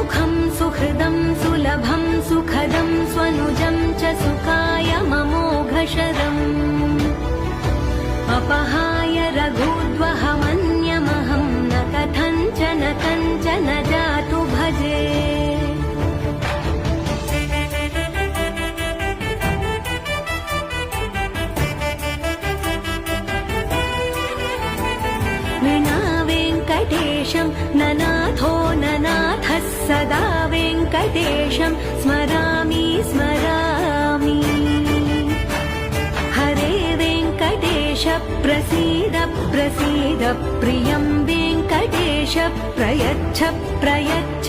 सुमुखं सुहृदं सुलभं सुखदं स्वनुजं च सुखाय ममोघशरम् अपहाय रघुद्वहमन्यमहं न कथञ्चन जातु भजे। विना वेङ्कटेशं ननाथो ननाथः सदा वेङ्कटेशं स्मरामि स्मरामि। हरे वेङ्कटेश प्रसीद प्रसीद प्रियं वेङ्कटेश प्रयच्छ प्रयच्छ।